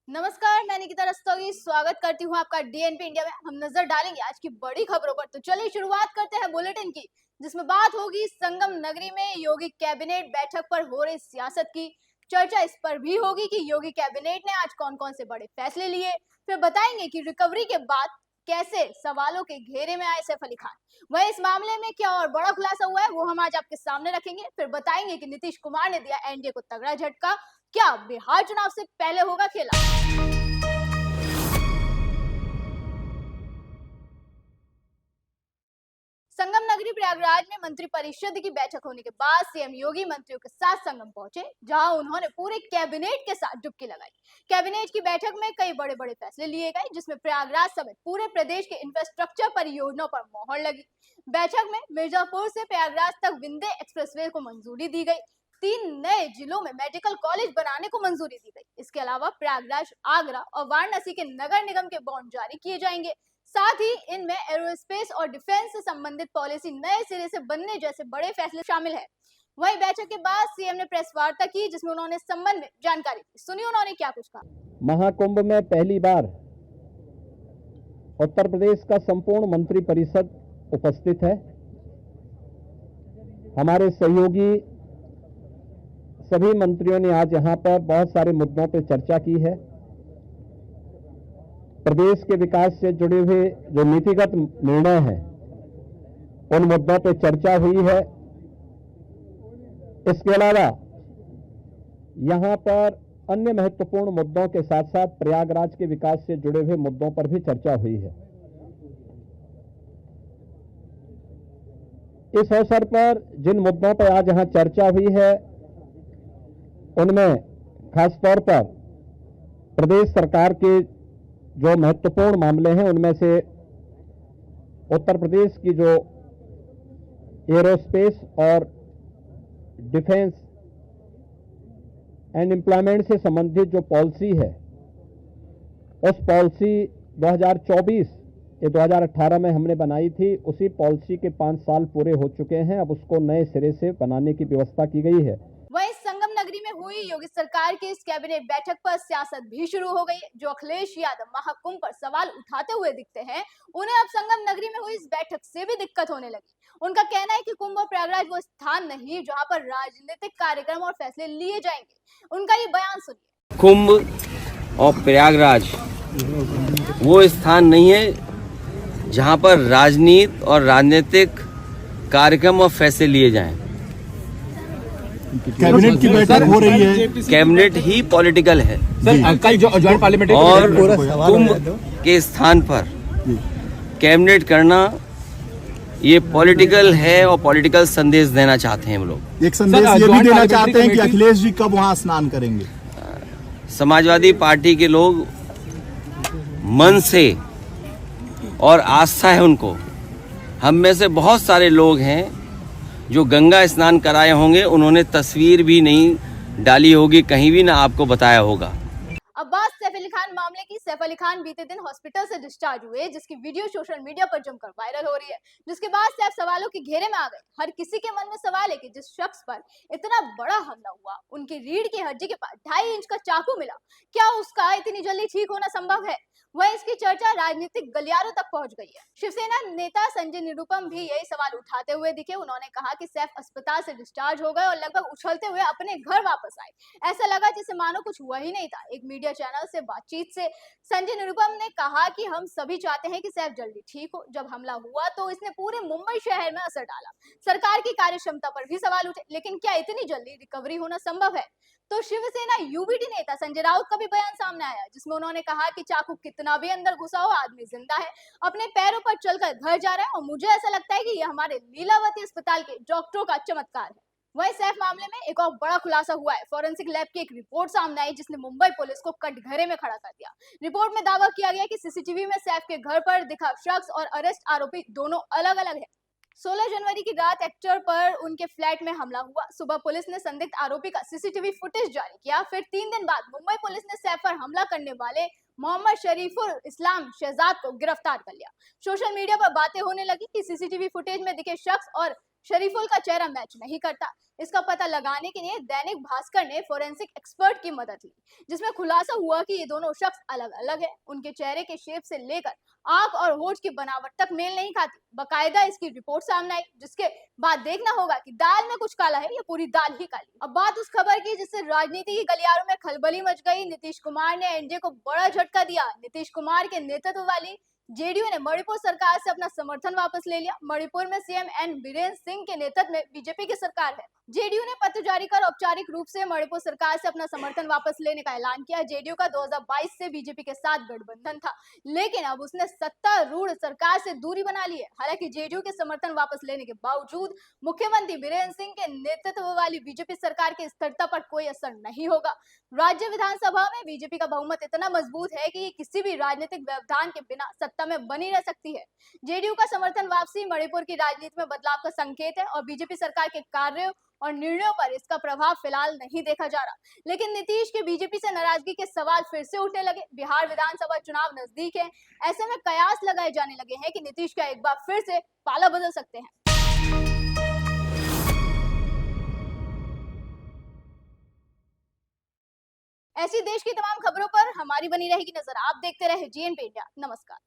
नमस्कार, मैं निकिता रस्तोगी स्वागत करती हूँ आपका डीएनपी इंडिया में। हम नजर डालेंगे आज की बड़ी खबरों पर। तो चलिए शुरुआत करते हैं बुलेटिन की, जिसमें बात होगी संगम नगरी में योगी कैबिनेट बैठक पर हो रही सियासत की। चर्चा इस पर भी होगी कि योगी कैबिनेट ने आज कौन कौन से बड़े फैसले लिए। फिर बताएंगे कि रिकवरी के बाद कैसे सवालों के घेरे में आए सैफ अली खान। वह इस मामले में क्या और बड़ा खुलासा हुआ है वो हम आज आपके सामने रखेंगे। फिर बताएंगे कि नीतीश कुमार ने दिया एनडीए को तगड़ा झटका, क्या बिहार चुनाव से पहले होगा खेला। संगम नगरी प्रयागराज में मंत्री परिषद की बैठक होने के बाद सीएम योगी मंत्रियों के साथ संगम पहुंचे, जहां उन्होंने पूरे कैबिनेट के साथ डुबकी लगाई। कैबिनेट की बैठक में कई बड़े बड़े फैसले लिए गए, जिसमें प्रयागराज समेत पूरे प्रदेश के इंफ्रास्ट्रक्चर परियोजनाओं पर मोहर लगी। बैठक में मिर्जापुर से प्रयागराज तक विंध्य एक्सप्रेसवे को मंजूरी दी गई। 3 नए जिलों में मेडिकल कॉलेज बनाने को मंजूरी दी गई। इसके अलावा प्रयागराज, आगरा और वाराणसी के नगर निगम के बॉन्ड जारी किए जाएंगे। साथ ही इनमें एरोस्पेस और डिफेंस से संबंधित पॉलिसी नए सिरे से बनने जैसे बड़े फैसले शामिल है। वहीं बैठक के बाद सीएम ने प्रेस वार्ता की, जिसमें उन्होंने इस संबंध में जानकारी दी। सुनिए उन्होंने क्या कुछ कहा। महाकुंभ में पहली बार उत्तर प्रदेश का संपूर्ण मंत्री परिषद उपस्थित है। हमारे सहयोगी सभी मंत्रियों ने आज यहां पर बहुत सारे मुद्दों पर चर्चा की है। प्रदेश के विकास से जुड़े हुए जो नीतिगत निर्णय हैं, उन मुद्दों पर चर्चा हुई है। इसके अलावा यहां पर अन्य महत्वपूर्ण मुद्दों के साथ साथ प्रयागराज के विकास से जुड़े हुए मुद्दों पर भी चर्चा हुई है। इस अवसर पर जिन मुद्दों पर आज यहां चर्चा हुई है, उनमें खासतौर पर प्रदेश सरकार के जो महत्वपूर्ण मामले हैं, उनमें से उत्तर प्रदेश की जो एरोस्पेस और डिफेंस एंड एम्प्लॉयमेंट से संबंधित जो पॉलिसी है, उस पॉलिसी 2024 ये 2018 में हमने बनाई थी, उसी पॉलिसी के 5 साल पूरे हो चुके हैं। अब उसको नए सिरे से बनाने की व्यवस्था की गई है। वहीं संगम नगरी में हुई योगी सरकार की इस कैबिनेट बैठक पर सियासत भी शुरू हो गई है। जो अखिलेश यादव महाकुंभ पर सवाल उठाते हुए दिखते हैं, उन्हें अब संगम नगरी में हुई इस बैठक से भी दिक्कत होने लगी। उनका कहना है कि कुंभ और प्रयागराज वो स्थान नहीं जहां पर राजनीतिक कार्यक्रम और फैसले लिए जाएंगे। उनका ये बयान सुनिए। कुंभ और प्रयागराज वो स्थान नहीं है जहां पर राजनीति और राजनीतिक कार्यक्रम और फैसले लिए जाएं। कैबिनेट की बैठक हो रही है। कैबिनेट ही पॉलिटिकल है सर, कल जो ज्वाइंट पार्लियामेंट्री और कुंभ के स्थान पर कैबिनेट करना ये पॉलिटिकल है और पॉलिटिकल संदेश देना चाहते हैं हम लोग। एक संदेश ये भी देना चाहते हैं कि अखिलेश जी कब वहां स्नान करेंगे। समाजवादी पार्टी के लोग मन से और आस्था है उनको। हम में से बहुत सारे लोग हैं जो गंगा स्नान कराए होंगे, उन्होंने तस्वीर भी नहीं डाली होगी, कहीं भी ना आपको बताया होगा। अब बात सैफ अली खान मामले की। सैफ अली खान बीते दिन हॉस्पिटल से डिस्चार्ज हुए, जिसकी वीडियो सोशल मीडिया पर जमकर वायरल हो रही है। जिसके बाद सैफ सवालों के घेरे में आ गए। हर किसी के मन में सवाल है कि जिस शख्स पर इतना बड़ा हमला हुआ, उनकी रीढ़ की हड्डी के पास 2.5 इंच का चाकू मिला, क्या उसका इतनी जल्दी ठीक होना संभव है? वह इसकी चर्चा राजनीतिक गलियारों तक पहुंच गई है। शिवसेना नेता संजय निरुपम भी यही सवाल उठाते हुए दिखे। उन्होंने कहा कि सैफ अस्पताल से डिस्चार्ज हो गए और लगभग उछलते हुए अपने घर वापस आए। ऐसा लगा जैसे मानो कुछ हुआ ही नहीं था। एक मीडिया चैनल से बातचीत से संजय निरुपम ने कहा कि हम सभी चाहते हैं कि सैफ जल्दी ठीक हो। जब हमला हुआ तो इसने पूरे मुंबई शहर में असर डाला। सरकार की कार्यक्षमता पर भी सवाल उठे, लेकिन क्या इतनी जल्दी रिकवरी होना संभव है? तो शिवसेना यूबीटी नेता संजय राउत का भी बयान सामने आया, जिसमें उन्होंने कहा कि चाकू कितना भी अंदर घुसा हो, आदमी जिंदा है, अपने पैरों पर चलकर घर जा रहा है और मुझे ऐसा लगता है कि यह हमारे लीलावती अस्पताल के डॉक्टरों का चमत्कार है। वहीं सैफ मामले में एक और बड़ा खुलासा हुआ है। फॉरेंसिक लैब की एक रिपोर्ट सामने आई, जिसने मुंबई पुलिस को कटघरे में खड़ा कर दिया। रिपोर्ट में दावा किया गया कि सीसीटीवी में सैफ के घर पर दिखा शख्स और अरेस्ट आरोपी दोनों अलग अलग है। 16 जनवरी की रात एक्टर पर उनके फ्लैट में हमला हुआ। सुबह पुलिस ने संदिग्ध आरोपी का सीसीटीवी फुटेज जारी किया। फिर 3 दिन बाद मुंबई पुलिस ने सैफ पर हमला करने वाले मोहम्मद शरीफुल इस्लाम शहजाद को गिरफ्तार कर लिया। सोशल मीडिया पर बातें होने लगी कि सीसीटीवी फुटेज में दिखे शख्स और शरीफुल का चेहरा मैच नहीं करता। इसका पता लगाने के लिए दैनिक भास्कर ने फोरेंसिक एक्सपर्ट की मदद ली, जिसमें खुलासा हुआ कि ये दोनों शख्स अलग अलग है। उनके चेहरे के शेप से लेकर आंख और होठ की बनावट तक मेल नहीं खाती। बकायदा इसकी रिपोर्ट सामने आई, जिसके बाद देखना होगा कि दाल में कुछ काला है या पूरी दाल ही काली। अब बात उस खबर की जिससे राजनीति के गलियारों में खलबली मच गई। नीतीश कुमार ने एनडीए को बड़ा झटका दिया। नीतीश कुमार के नेतृत्व वाली जेडीयू ने मणिपुर सरकार से अपना समर्थन वापस ले लिया। मणिपुर में सीएम एन बीरेन सिंह के नेतृत्व में बीजेपी की सरकार है। जेडीयू ने पत्र जारी कर औपचारिक रूप से मणिपुर सरकार से अपना समर्थन वापस लेने का ऐलान किया। जेडीयू का 2022 से बीजेपी के साथ गठबंधन था, लेकिन अब उसने सत्तारूढ़ सरकार से दूरी बना ली है। हालांकि जेडीयू के समर्थन वापस लेने के बावजूद मुख्यमंत्री बीरेन सिंह के नेतृत्व वाली बीजेपी सरकार की स्थिरता पर कोई असर नहीं होगा। राज्य विधानसभा में बीजेपी का बहुमत इतना मजबूत है कि किसी भी राजनीतिक व्यवधान के बिना सत्ता में बनी रह सकती है। जेडीयू का समर्थन वापसी मणिपुर की राजनीति में बदलाव का संकेत है और बीजेपी सरकार के कार्यों और निर्णयों पर इसका प्रभाव फिलहाल नहीं देखा जा रहा। लेकिन नीतीश के बीजेपी से नाराजगी के सवाल फिर से उठने लगे। बिहार विधानसभा चुनाव नजदीक है, ऐसे में कयास लगाए जाने लगे हैं कि नीतीश का एक बार फिर से पाला बदल सकते हैं। ऐसी देश की तमाम खबरों पर हमारी बनी रहेगी नजर। आप देखते रहे जीएनपी इंडिया। नमस्कार।